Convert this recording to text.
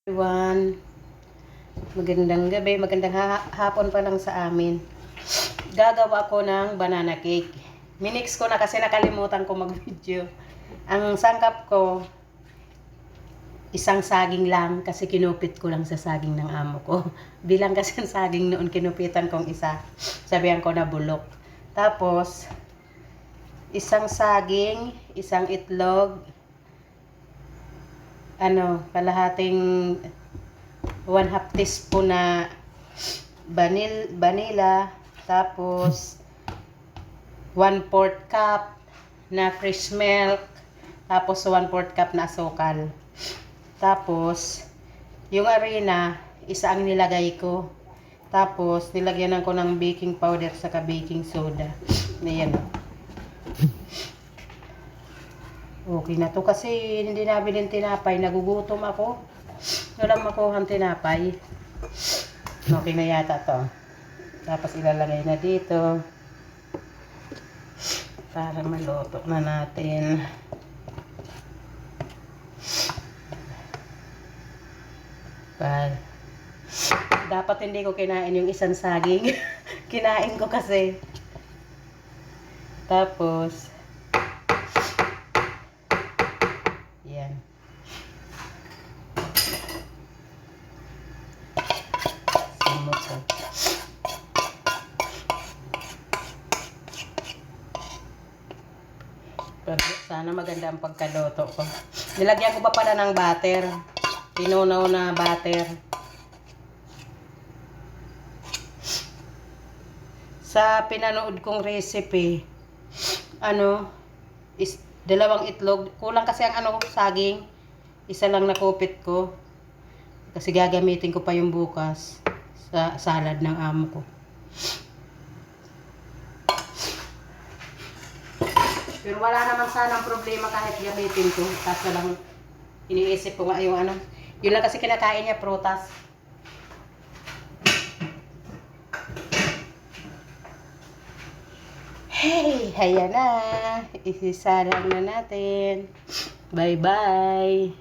Everyone, magandang gabi, magandang hapon pa lang sa amin. Gagawa ko ng banana cake. Minix ko na kasi nakalimutan ko mag-video. Ang sangkap ko, isang saging lang kasi kinupit ko lang sa saging ng amo ko. Bilang kasi ang saging noon, kinupitan kong isa. Sabihan ko na bulok. Tapos, isang saging, isang itlog, kalahating 1/2 teaspoon na vanilla, tapos 1/4 cup na fresh milk, tapos 1/4 cup na asukal. Tapos yung harina, isa ang nilagay ko. Tapos nilagyan ko ng baking powder saka baking soda. Ayan. Okay na to kasi hindi nabili ng tinapay, nagugutom ako. Walang makuhang tinapay. Okay na yata to. Tapos ilalagay na dito para maluto na natin. Dapat hindi ko kinain yung isang saging. Kinain ko kasi. Tapos yan. Sumutok. Pero sana maganda ang pagkaluto ko. Nilagyan ko pa pala ng butter. Tinunaw na butter. Sa pinanood kong recipe, dalawang itlog. Kulang kasi ang saging. Isa lang nakupit ko. Kasi gagamitin ko pa yung bukas sa salad ng amo ko. Pero wala naman sanang problema kahit gamitin ko. Kaso lang iniisip ko nga yung yun lang kasi kinakain niya, prutas. Hey, haya na. Isisalang na natin. Bye-bye.